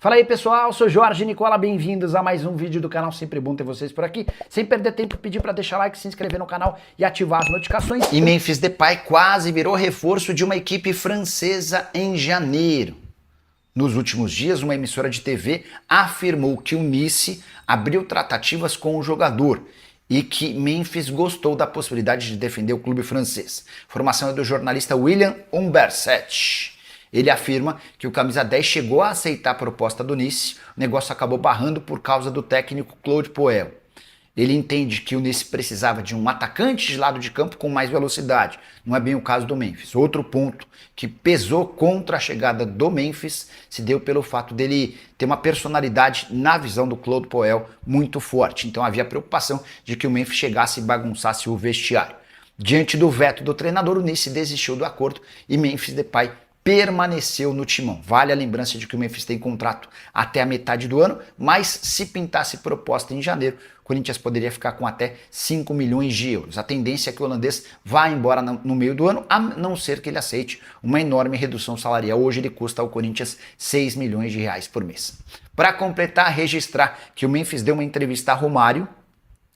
Fala aí pessoal, sou Jorge Nicola, bem-vindos a mais um vídeo do canal, sempre bom ter vocês por aqui. Sem perder tempo, pedir para deixar like, se inscrever no canal e ativar as notificações. E Memphis Depay quase virou reforço de uma equipe francesa em janeiro. Nos últimos dias, uma emissora de TV afirmou que o Nice abriu tratativas com o jogador e que Memphis gostou da possibilidade de defender o clube francês. A informação é do jornalista William Umberset. Ele afirma que o camisa 10 chegou a aceitar a proposta do Nice, o negócio acabou barrando por causa do técnico Claude Puel. Ele entende que o Nice precisava de um atacante de lado de campo com mais velocidade. Não é bem o caso do Memphis. Outro ponto que pesou contra a chegada do Memphis se deu pelo fato dele ter uma personalidade, na visão do Claude Puel, muito forte. Então havia preocupação de que o Memphis chegasse e bagunçasse o vestiário. Diante do veto do treinador, o Nice desistiu do acordo e Memphis Depay permaneceu no timão. Vale a lembrança de que o Memphis tem contrato até a metade do ano, mas se pintasse proposta em janeiro, o Corinthians poderia ficar com até 5 milhões de euros. A tendência é que o holandês vá embora no meio do ano, a não ser que ele aceite uma enorme redução salarial. Hoje ele custa ao Corinthians 6 milhões de reais por mês. Para completar, registrar que o Memphis deu uma entrevista a Romário,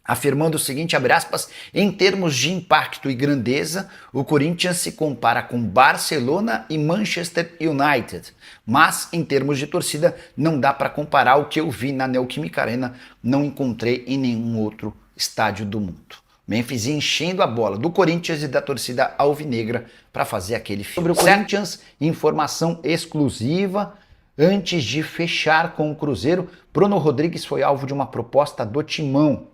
afirmando o seguinte, abre aspas, em termos de impacto e grandeza, o Corinthians se compara com Barcelona e Manchester United, mas em termos de torcida não dá para comparar. O que eu vi na Neoquímica Arena não encontrei em nenhum outro estádio do mundo. Memphis enchendo a bola do Corinthians e da torcida alvinegra para fazer aquele filme. Sobre o Corinthians, informação exclusiva. Antes de fechar com o Cruzeiro, Bruno Rodrigues foi alvo de uma proposta do Timão.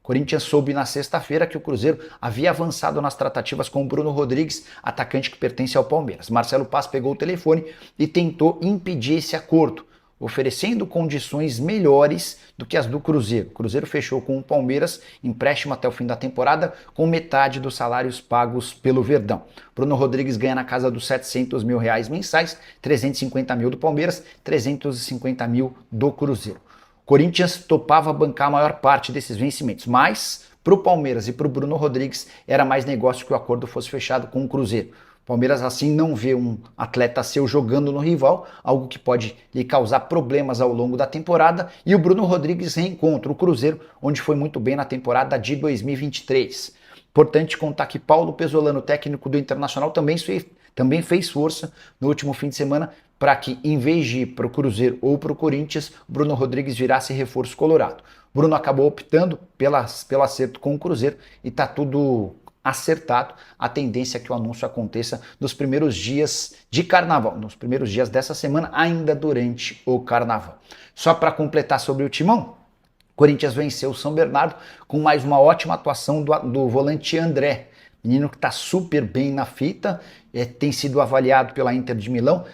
Corinthians soube na sexta-feira que o Cruzeiro havia avançado nas tratativas com o Bruno Rodrigues, atacante que pertence ao Palmeiras. Marcelo Paz pegou o telefone e tentou impedir esse acordo, oferecendo condições melhores do que as do Cruzeiro. O Cruzeiro fechou com o Palmeiras, empréstimo até o fim da temporada, com metade dos salários pagos pelo Verdão. Bruno Rodrigues ganha na casa dos 700 mil reais mensais, 350 mil do Palmeiras, 350 mil do Cruzeiro. Corinthians topava bancar a maior parte desses vencimentos, mas para o Palmeiras e para o Bruno Rodrigues era mais negócio que o acordo fosse fechado com o Cruzeiro. O Palmeiras assim não vê um atleta seu jogando no rival, algo que pode lhe causar problemas ao longo da temporada, e o Bruno Rodrigues reencontra o Cruzeiro, onde foi muito bem na temporada de 2023. Importante contar que Paulo Pesolano, técnico do Internacional, também fez força no último fim de semana para que, em vez de ir para o Cruzeiro ou para o Corinthians, Bruno Rodrigues virasse reforço colorado. Bruno acabou optando pelo acerto com o Cruzeiro e está tudo acertado. A tendência é que o anúncio aconteça nos primeiros dias de carnaval, nos primeiros dias dessa semana, ainda durante o carnaval. Só para completar sobre o Timão, Corinthians venceu o São Bernardo com mais uma ótima atuação do volante André, menino que está super bem na fita, tem sido avaliado pela Inter de Milão.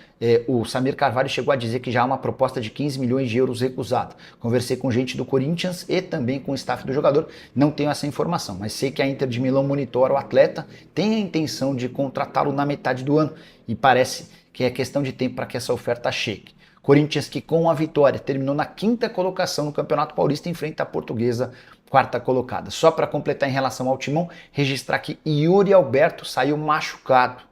O Samir Carvalho chegou a dizer que já há uma proposta de 15 milhões de euros recusada. Conversei com gente do Corinthians e também com o staff do jogador, não tenho essa informação, mas sei que a Inter de Milão monitora o atleta, tem a intenção de contratá-lo na metade do ano e parece que é questão de tempo para que essa oferta chegue. Corinthians que com a vitória terminou na 5ª colocação no Campeonato Paulista, enfrenta a Portuguesa, 4ª colocada. Só para completar em relação ao Timão, registrar que Yuri Alberto saiu machucado.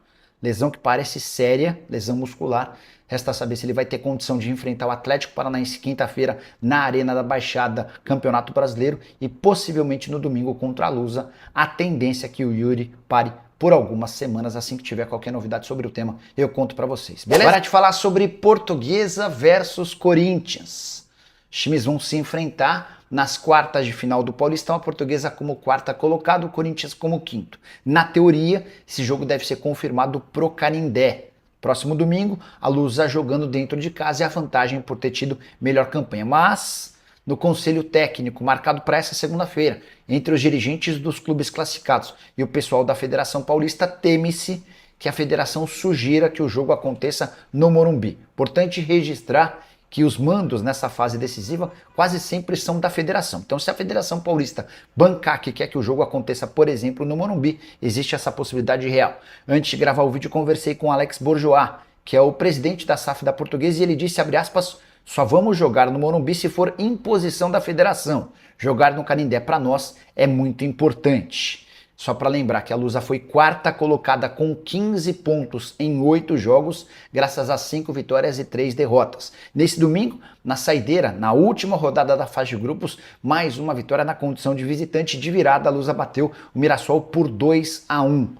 Lesão que parece séria, lesão muscular. Resta saber se ele vai ter condição de enfrentar o Atlético Paranaense quinta-feira na Arena da Baixada, Campeonato Brasileiro, e possivelmente no domingo contra a Lusa. A tendência é que o Yuri pare por algumas semanas. Assim que tiver qualquer novidade sobre o tema, eu conto para vocês. Beleza? Agora de falar sobre Portuguesa versus Corinthians. Os times vão se enfrentar nas quartas de final do Paulistão, a Portuguesa como 4ª colocada, o Corinthians como 5º. Na teoria, esse jogo deve ser confirmado pro Canindé. Próximo domingo, a Lusa jogando dentro de casa e a vantagem por ter tido melhor campanha. Mas no conselho técnico marcado para essa segunda-feira, entre os dirigentes dos clubes classificados e o pessoal da Federação Paulista, teme-se que a federação sugira que o jogo aconteça no Morumbi. Importante registrar que os mandos nessa fase decisiva quase sempre são da federação. Então, se a Federação Paulista bancar que quer que o jogo aconteça, por exemplo, no Morumbi, existe essa possibilidade real. Antes de gravar o vídeo, conversei com Alex Bourgeois, que é o presidente da SAF da Portuguesa, e ele disse, abre aspas, só vamos jogar no Morumbi se for imposição da federação. Jogar no Canindé para nós é muito importante. Só para lembrar que a Lusa foi quarta colocada com 15 pontos em 8 jogos, graças a 5 vitórias e 3 derrotas. Nesse domingo, na saideira, na última rodada da fase de grupos, mais uma vitória na condição de visitante. De virada, a Lusa bateu o Mirassol por 2-1.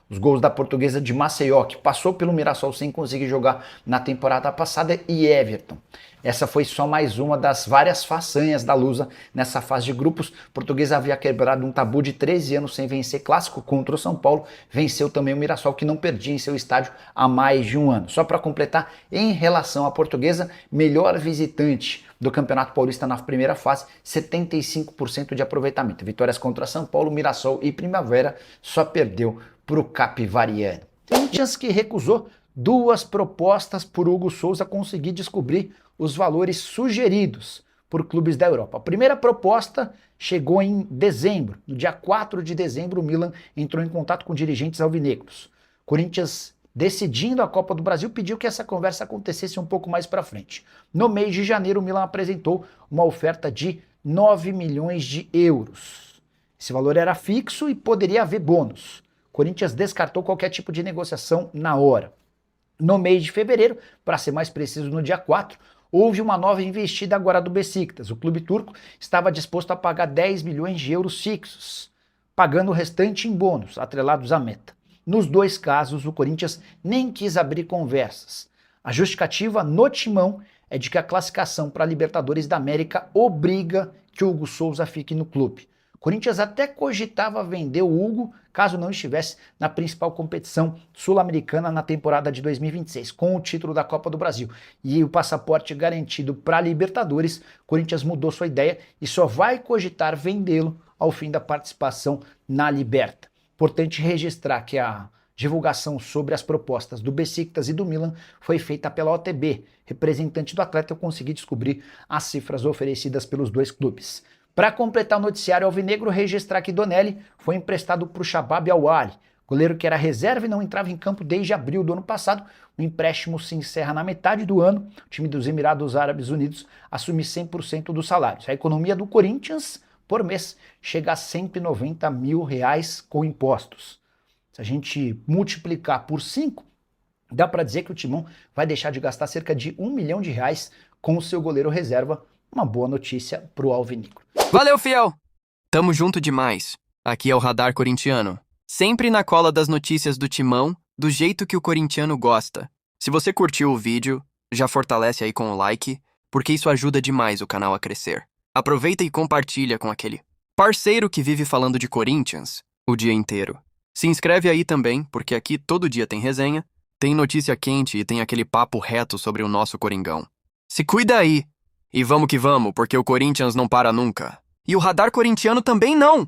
Os gols da portuguesa de Maceió, que passou pelo Mirassol sem conseguir jogar na temporada passada, e Everton. Essa foi só mais uma das várias façanhas da Lusa nessa fase de grupos. A portuguesa havia quebrado um tabu de 13 anos sem vencer clássico contra o São Paulo. Venceu também o Mirassol, que não perdia em seu estádio há mais de um ano. Só para completar, em relação à portuguesa, melhor visitante do Campeonato Paulista na primeira fase, 75% de aproveitamento. Vitórias contra São Paulo, Mirassol e Primavera, só perdeu para o Capivariano. Corinthians, que recusou 2 propostas por Hugo Souza conseguir descobrir os valores sugeridos por clubes da Europa. A primeira proposta chegou em dezembro. No dia 4 de dezembro, o Milan entrou em contato com dirigentes alvinegros. Corinthians, decidindo a Copa do Brasil, pediu que essa conversa acontecesse um pouco mais para frente. No mês de janeiro, o Milan apresentou uma oferta de 9 milhões de euros. Esse valor era fixo e poderia haver bônus. Corinthians descartou qualquer tipo de negociação na hora. No mês de fevereiro, para ser mais preciso, no dia 4, houve uma nova investida agora do Beşiktaş. O clube turco estava disposto a pagar 10 milhões de euros fixos, pagando o restante em bônus, atrelados à meta. Nos 2 casos, o Corinthians nem quis abrir conversas. A justificativa no timão é de que a classificação para a Libertadores da América obriga que o Hugo Souza fique no clube. O Corinthians até cogitava vender o Hugo caso não estivesse na principal competição sul-americana na temporada de 2026, com o título da Copa do Brasil e o passaporte garantido para a Libertadores. O Corinthians mudou sua ideia e só vai cogitar vendê-lo ao fim da participação na Liberta. Importante registrar que a divulgação sobre as propostas do Beşiktaş e do Milan foi feita pela OTB, representante do atleta. Eu consegui descobrir as cifras oferecidas pelos 2 clubes. Para completar o noticiário alvinegro, registrar que Donelli foi emprestado para o Shabab Al-Ahly, goleiro que era reserva e não entrava em campo desde abril do ano passado. O empréstimo se encerra na metade do ano. O time dos Emirados Árabes Unidos assume 100% dos salários. A economia do Corinthians, por mês, chega a 190 mil reais com impostos. Se a gente multiplicar por 5, dá para dizer que o Timão vai deixar de gastar cerca de R$1 milhão com o seu goleiro reserva. Uma boa notícia pro alvinegro. Valeu, fiel! Tamo junto demais. Aqui é o Radar Corintiano. Sempre na cola das notícias do Timão, do jeito que o corintiano gosta. Se você curtiu o vídeo, já fortalece aí com o like, porque isso ajuda demais o canal a crescer. Aproveita e compartilha com aquele parceiro que vive falando de Corinthians o dia inteiro. Se inscreve aí também, porque aqui todo dia tem resenha, tem notícia quente e tem aquele papo reto sobre o nosso Coringão. Se cuida aí! E vamos que vamos, porque o Corinthians não para nunca. E o Radar Corintiano também não!